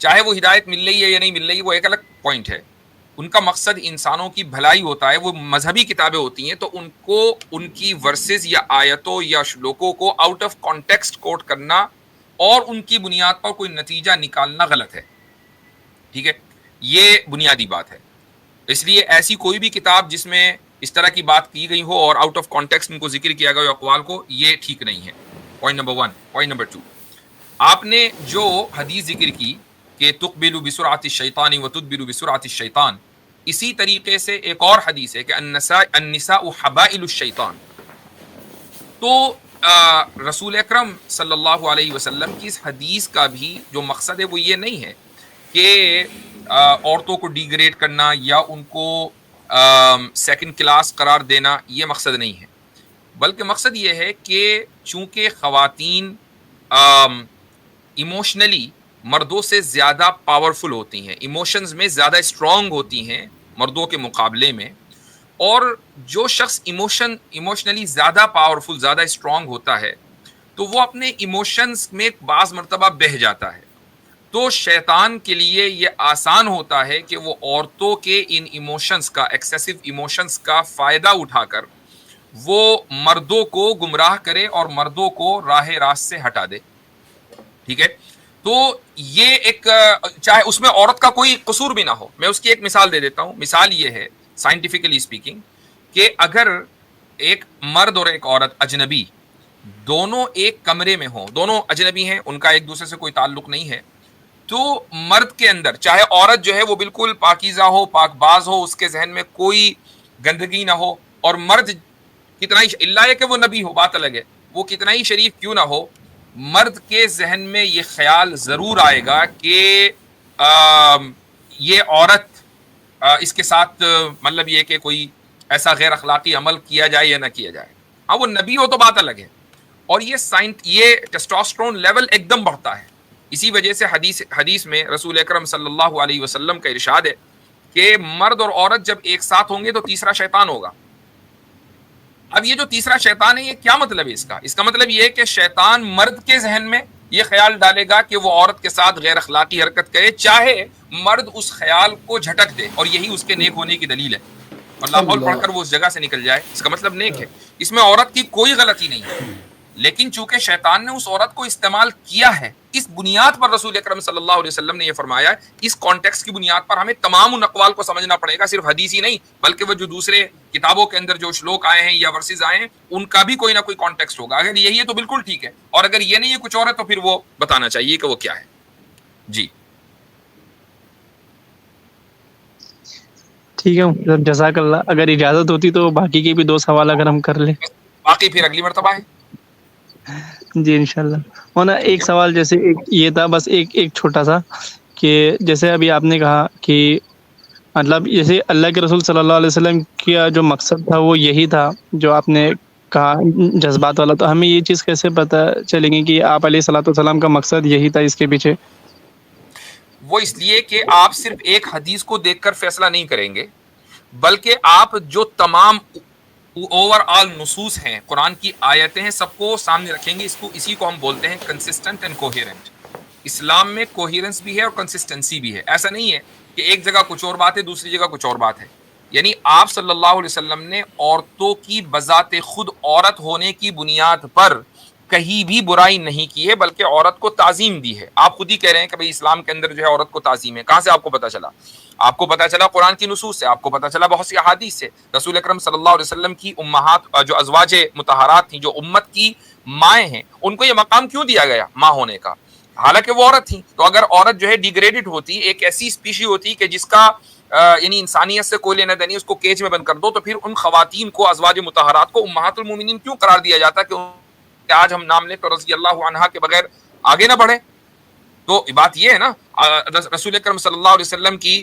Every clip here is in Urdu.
چاہے وہ ہدایت مل رہی ہے یا نہیں مل رہی، وہ ایک الگ پوائنٹ ہے. ان کا مقصد انسانوں کی بھلائی ہوتا ہے. وہ مذہبی کتابیں ہوتی ہیں تو ان کو ان کی ورسز یا آیتوں یا شلوکوں کو آؤٹ آف کانٹیکسٹ کوٹ کرنا اور ان کی بنیاد پر کوئی نتیجہ نکالنا غلط ہے. ٹھیک ہے، یہ بنیادی بات ہے. اس لیے ایسی کوئی بھی کتاب جس میں اس طرح کی بات کی گئی ہو اور آؤٹ آف کانٹیکسٹ ان کو ذکر کیا گیا ہو اقوال کو، یہ ٹھیک نہیں ہے. Point number 1. پوائنٹ نمبر 2، آپ نے جو حدیث ذکر کی کہ تقبل بسرعت الشیطان وتدبر بسرعت الشیطان، اسی طریقے سے ایک اور حدیث ہے کہ النساء حبائل الشیطان. تو رسول اکرم صلی اللہ علیہ وسلم کی اس حدیث کا بھی جو مقصد ہے وہ یہ نہیں ہے کہ عورتوں کو ڈیگریڈ کرنا یا ان کو سیکنڈ کلاس قرار دینا، یہ مقصد نہیں ہے. بلکہ مقصد یہ ہے کہ چونکہ خواتین ایموشنلی مردوں سے زیادہ پاورفل ہوتی ہیں، ایموشنز میں زیادہ اسٹرانگ ہوتی ہیں مردوں کے مقابلے میں، اور جو شخص ایموشنلی زیادہ پاورفل، زیادہ اسٹرانگ ہوتا ہے تو وہ اپنے ایموشنز میں بعض مرتبہ بہہ جاتا ہے. تو شیطان کے لیے یہ آسان ہوتا ہے کہ وہ عورتوں کے ان ایموشنز کا، ایکسیسو ایموشنز کا فائدہ اٹھا کر وہ مردوں کو گمراہ کرے اور مردوں کو راہ راست سے ہٹا دے. ٹھیک ہے، تو یہ ایک، چاہے اس میں عورت کا کوئی قصور بھی نہ ہو. میں اس کی ایک مثال دے دیتا ہوں. مثال یہ ہے سائنٹیفکلی اسپیکنگ کہ اگر ایک مرد اور ایک عورت اجنبی دونوں ایک کمرے میں ہوں، دونوں اجنبی ہیں، ان کا ایک دوسرے سے کوئی تعلق نہیں ہے، تو مرد کے اندر، چاہے عورت جو ہے وہ بالکل پاکیزہ ہو، پاک باز ہو، اس کے ذہن میں کوئی گندگی نہ ہو، اور مرد کتنا ہی اللہ ہے کہ وہ نبی ہو، بات الگ ہے، وہ کتنا ہی شریف کیوں نہ ہو، مرد کے ذہن میں یہ خیال ضرور آئے گا کہ یہ عورت اس کے ساتھ مطلب یہ کہ کوئی ایسا غیر اخلاقی عمل کیا جائے یا نہ کیا جائے. ہاں وہ نبی ہو تو بات الگ ہے. اور یہ ٹیسٹوسٹرون لیول ایک دم بڑھتا ہے. اسی وجہ سے حدیث میں رسول اکرم صلی اللہ علیہ وسلم کا ارشاد ہے کہ مرد اور عورت جب ایک ساتھ ہوں گے تو تیسرا شیطان ہوگا. اب یہ جو تیسرا شیطان ہے، یہ کیا مطلب ہے اس کا؟ اس کا مطلب یہ ہے کہ شیطان مرد کے ذہن میں یہ خیال ڈالے گا کہ وہ عورت کے ساتھ غیر اخلاقی حرکت کرے، چاہے مرد اس خیال کو جھٹک دے، اور یہی اس کے نیک ہونے کی دلیل ہے. اللہ قول پڑھ کر وہ اس جگہ سے نکل جائے، اس کا مطلب نیک ہے. اس میں عورت کی کوئی غلطی نہیں ہے، لیکن چونکہ شیطان نے اس عورت کو استعمال کیا ہے، اس بنیاد پر رسول اکرم صلی اللہ علیہ وسلم نے یہ فرمایا. اس کانٹیکسٹ کی بنیاد پر ہمیں تمام ان اقوال کو سمجھنا پڑے گا، صرف حدیث ہی نہیں بلکہ وہ جو دوسرے کتابوں کے اندر جو شلوک آئے ہیں یا ورسز آئے ہیں ان کا بھی کوئی نہ کوئی کانٹیکسٹ ہوگا. اگر یہی ہے تو بالکل ٹھیک ہے، اور اگر یہ نہیں ہے کچھ اور ہے تو پھر وہ بتانا چاہیے کہ وہ کیا ہے. جی ٹھیک ہے، جزاک اللہ. اگر اجازت ہوتی تو باقی کے بھی 2 سوال اگر ہم کر لیں. باقی پھر اگلی مرتبہ ہے. جی انشاءاللہ. ہونا ایک سوال جیسے ایک یہ تھا، بس ایک چھوٹا سا، کہ جیسے ابھی آپ نے کہا کہ مطلب جیسے اللہ کے رسول صلی اللہ علیہ وسلم کا جو مقصد تھا وہ یہی تھا جو آپ نے کہا جذبات والا، تو ہمیں یہ چیز کیسے پتہ چلے گی کہ آپ علیہ الصلوۃ والسلام کا مقصد یہی تھا اس کے پیچھے؟ وہ اس لیے کہ آپ صرف ایک حدیث کو دیکھ کر فیصلہ نہیں کریں گے، بلکہ آپ جو تمام اوور آل نصوص ہیں، قرآن کی آیتیں ہیں، سب کو سامنے رکھیں گے. اسی کو ہم بولتے ہیں کنسسٹنٹ اینڈ کوہیرنٹ. اسلام میں کوہیرنس بھی ہے اور کنسسٹنسی بھی ہے. ایسا نہیں ہے کہ ایک جگہ کچھ اور بات ہے، دوسری جگہ کچھ اور بات ہے. یعنی آپ صلی اللہ علیہ وسلم نے عورتوں کی بذات خود عورت ہونے کی بنیاد پر کہیں بھی برائی نہیں کی ہے، بلکہ عورت کو تعظیم دی ہے. آپ خود ہی کہہ رہے ہیں کہ بھئی اسلام کے اندر جو ہے عورت کو تعظیم ہے. کہاں سے آپ کو پتہ چلا؟ آپ کو پتہ چلا قرآن کی نصوص سے، آپ کو پتہ چلا بہت سی احادیث سے. رسول اکرم صلی اللہ علیہ وسلم کی امہات جو ازواج مطہرات تھیں، جو امت کی مائیں ہیں، ان کو یہ مقام کیوں دیا گیا ماں ہونے کا؟ حالانکہ وہ عورت تھیں. تو اگر عورت جو ہے ڈیگریڈڈ ہوتی، ایک ایسی اسپیشی ہوتی کہ جس کا یعنی انسانیت سے کوئی لینا دینی، اس کو کیج میں بند کر دو، تو پھر ان خواتین کو، ازواج مطہرات کو امہات المومنین کیوں قرار دیا جاتا کہ آج ہم نام لیں تو رضی اللہ عنہا کے بغیر آگے نہ بڑھے؟ تو بات یہ ہے نا، رسول اکرم صلی اللہ علیہ وسلم کی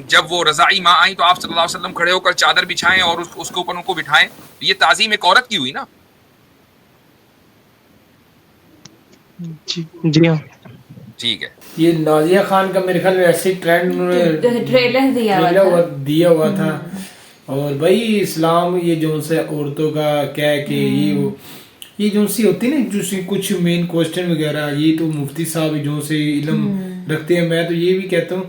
جب وہ رضاعی ماں آئیں تو آپ صلی اللہ علیہ وسلم کھڑے ہو کر چادر بچھائیں اور اس کے اوپر ان کو بٹھائیں. یہ تعظیم ایک عورت کی ہوئی نا. جی ہاں ٹھیک ہے. یہ نازیہ خان کا میرے خیال میں ایسے ٹرینڈ ٹریلر دیا ہوا تھا. اور بھائی اسلام یہ جو سے عورتوں کا کیا ہے کہ یہ جو سی ہوتی نا، جو سی کچھ مین کوسچن وغیرہ، یہ تو مفتی صاحب جو سے علم رکھتے ہیں. میں تو یہ بھی کہتا ہوں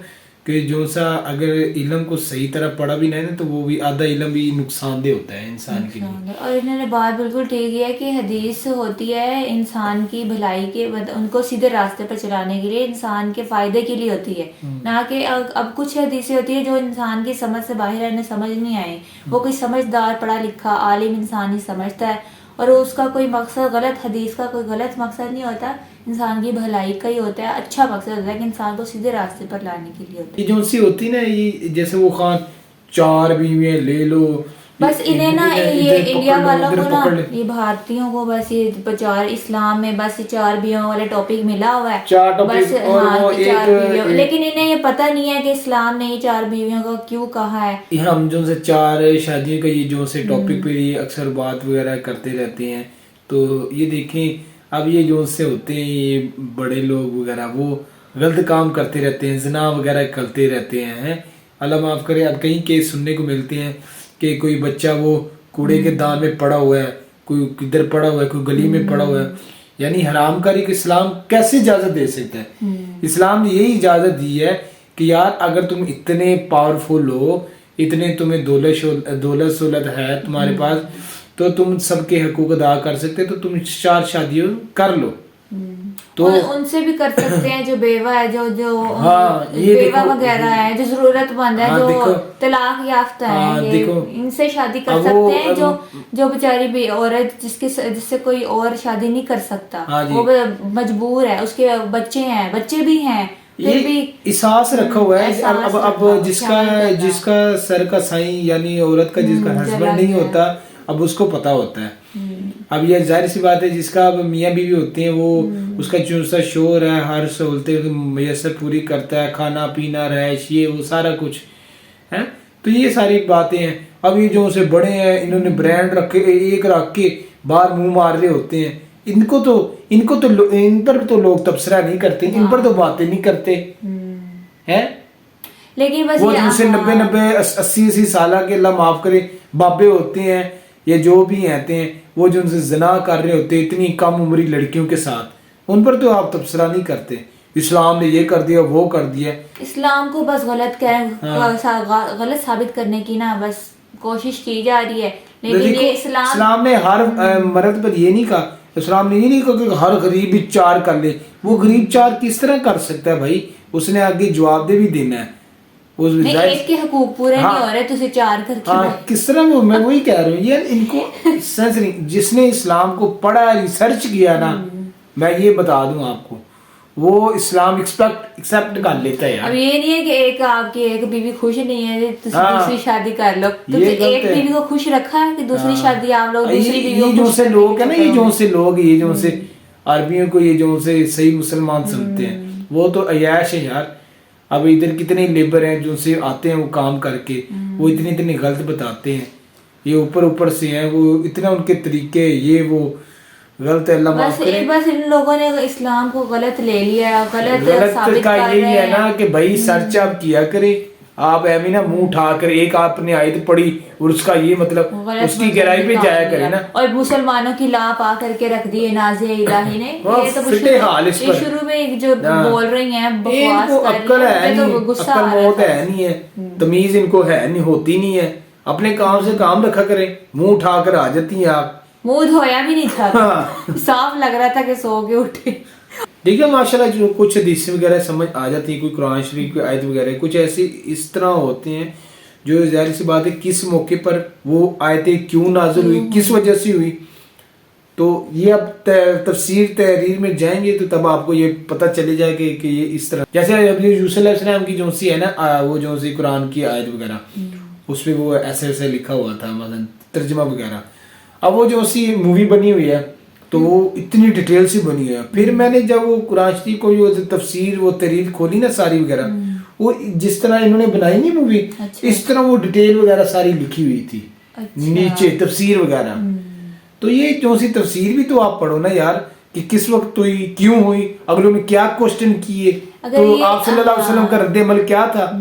کہ جو سا اگر علم کو صحیح طرح پڑھا بھی نہیں نا تو وہ بھی آدھا علم بھی نقصان دہ ہوتا ہے انسان کے لیے. اور انہوں نے بات بالکل ٹھیک کی ہے کہ حدیث ہوتی ہے انسان کی بھلائی کے ان کو سیدھے راستے پر چلانے کے لیے, انسان کے فائدے کے لیے ہوتی ہے, نہ کہ اب کچھ حدیثیں ہوتی ہے جو انسان کی سمجھ سے باہر ہے, انہیں سمجھ نہیں آئے. وہ کوئی سمجھدار پڑھا لکھا عالم انسان ہی سمجھتا ہے اور اس کا کوئی مقصد غلط, حدیث کا کوئی غلط مقصد نہیں ہوتا, انسان کی بھلائی کا ہی ہوتا ہے, اچھا مقصد ہوتا ہے کہ انسان کو سیدھے راستے پر لانے کے لیے ہوتا ہے. یہ جو سی ہوتی نا یہ جیسے وہ خان 4 بیویاں لے لو, بس انہیں نا یہ انڈیا والوں کو نا, یہ بھارتیوں کو بس یہ 4 اسلام میں بس 4 بیویوں والے ٹاپک ملا ہوا ہے, 4 ٹاپک بس اور وہ 4 بیویوں, لیکن انہیں یہ پتہ نہیں ہے کہ اسلام نے یہ 4 بیویوں کو کیوں کہا ہے. ہم جو سے 4 شادیوں کا یہ جو سے ٹاپک پہ یہ اکثر بات وغیرہ کرتے رہتے ہیں. تو یہ دیکھیں اب یہ جو سے ہوتے ہیں یہ بڑے لوگ وغیرہ وہ غلط کام کرتے رہتے ہیں, زنا وغیرہ کرتے رہتے ہیں. اللہ معاف کرے, اب کہیں کیس سننے کو ملتے ہیں کہ کوئی بچہ وہ کوڑے کے دان میں پڑا ہوا ہے, کوئی کدھر پڑا ہوا ہے, کوئی گلی میں پڑا ہوا ہے. یعنی حرام کاری کو اسلام کیسے اجازت دے سکتا ہے؟ اسلام نے یہی اجازت دی ہے کہ یار اگر تم اتنے پاورفل ہو, اتنے تمہیں دولت سہولت ہے تمہارے پاس, تو تم سب کے حقوق ادا کر سکتے, تو تم 4 شادیوں کر لو. تو ان سے بھی کر سکتے ہیں جو بیوہ ہے, جو بیوہ وغیرہ ہے, جو ضرورت مند ہے, جو طلاق یافتہ ہے, ان سے شادی کر سکتے ہیں. جو بیچاری عورت جس سے کوئی اور شادی نہیں کر سکتا, وہ مجبور ہے, اس کے بچے بھی ہیں, پھر بھی احساس رکھا ہوا ہے. اب جس کا سر کا سائیں یعنی عورت کا جس کا ہسبینڈ نہیں ہوتا, اب اس کو پتا ہوتا ہے. اب یہ ظاہر سی بات ہے جس کا اب میاں بیوی ہوتے ہیں وہ اس کا جو سا شوہر ہے ہر سہولتیں میسر پوری کرتا ہے, کھانا پینا رہائش یہ وہ سارا کچھ ہے. تو یہ ساری باتیں ہیں. اب یہ جو سے بڑے ہیں انہوں نے برانڈ ایک رکھ کے باہر منہ مار رہے ہوتے ہیں. ان پر تو لوگ تبصرہ نہیں کرتے, ان پر تو باتیں نہیں کرتے ہیں. لیکن وہ جن سے 90-80 سالہ کے اللہ معاف کرے بابے ہوتے ہیں یا جو بھی آتے ہیں, وہ جو ان سے زنا کر رہے ہوتے ہیں اتنی کم عمری لڑکیوں کے ساتھ, ان پر تو آپ تبصرہ نہیں کرتے. اسلام نے یہ کر دیا وہ کر دیا. اسلام کو بس غلط ثابت کرنے کی نا بس کوشش کی جا رہی ہے. لیکن یہ اسلام نے ہر مرد پر یہ نہیں کہا, اسلام نے یہ نہیں کہا کہ ہر غریب بھی 4 کر لے. وہ غریب 4 کس طرح کر سکتا ہے بھائی, اس نے آگے جواب دے بھی دینا ہے. ایک کے حقوق پورے نہیں ہو رہے تو اسے 4 کر کے کس طرح. میں وہی کہہ رہا ہوں یہ ان کو سینس نہیں. جس نے اسلام کو پڑھا ریسرچ کیا نا, میں یہ بتا دوں آپ کو, وہ اسلام ایکسپٹ کر لیتا ہے. اب یہ نہیں ہے کہ آپ کی ایک بیوی خوش نہیں ہے تو دوسری شادی کر لو. ایک بیوی کو خوش رکھا ہے کہ دوسری شادی آپ لوگ دوسری بیوی کو. یہ جو سے لوگ ہیں نا, یہ جو سے عربیوں کو یہ جو سے صحیح مسلمان سمجھتے ہیں, وہ تو عیاش ہے یار. اب ادھر کتنے لیبر ہیں جو سے آتے ہیں وہ کام کر کے, وہ اتنے غلط بتاتے ہیں. یہ اوپر سے ہیں, وہ اتنا ان کے طریقے یہ وہ غلط ہے. اللہ معاف کرے. بس ان لوگوں نے اسلام کو غلط لے لیا, غلط ثابت کا کر رہے یہی ہے نا کہ بھائی سرچ آپ کیا کرے. آپ ایویں نا منہ اٹھا کر ایک آپ نے آیت پڑھی اور اس کا یہ مطلب اس کی گہرائی پہ جایا کرے نا. اور مسلمانوں کی لاپ آ کر کے رکھ دی نازیہ الہی نے. یہ تو شروع میں جو بول رہی ہیں بکواس کر رہی ہیں, تو غصہ آ رہا موت ہے نہیں ہے, تمیز ان کو ہے نہیں, ہوتی نہیں ہے. اپنے کام سے کام رکھا کریں, منہ اٹھا کر آ جاتی ہیں آپ. منہ دھویا بھی نہیں تھا, صاف لگ رہا تھا کہ سو کے اٹھے. دیکھیں ماشاءاللہ جو کچھ حدیث وغیرہ سمجھ آ جاتی ہیں, کوئی قرآن شریف کی آیت وغیرہ کچھ ایسی اس طرح ہوتے ہیں جو ظاہر سی بات ہے کس موقع پر وہ آیتیں کیوں نازل ہوئی, کس وجہ سے ہوئی. تو یہ اب تفسیر تحریر میں جائیں گے تو تب آپ کو یہ پتہ چلے جائے کہ یہ اس طرح. جیسے اب یوسف علیہ السلام کی جو سی ہے نا, وہ جو سی قرآن کی آیت وغیرہ اس پہ وہ ایسے لکھا ہوا تھا مثلا ترجمہ وغیرہ. اب وہ جو سی مووی بنی ہوئی ہے تو وہ اتنی ڈیٹیل سے بنی ہے. پھر میں نے جب وہ قرآن شریف کو جو تفسیر وہ تحریر کھولی نا ساری وغیرہ, وہ جس طرح انہوں نے بنائی نہیں مووی, اس طرح وہ ڈیٹیل وغیرہ ساری لکھی ہوئی تھی نیچے تفسیر وغیرہ. تو یہ جو سی تفسیر بھی تو آپ پڑھو نا یار, کہ کس وقت ہوئی, کیوں ہوئی, اگلوں نے کیا کوشچن کیے, تو آپ صلی اللہ علیہ وسلم کا رد عمل کیا تھا.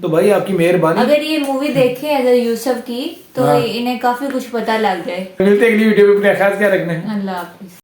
تو بھائی آپ کی مہربانی. اگر یہ مووی دیکھیں اگر یوسف کی تو انہیں کافی کچھ پتہ لگ جائے. ملتے اگلی ویڈیو میں, اپنا خیال کیا رکھنا ہے. اللہ حافظ.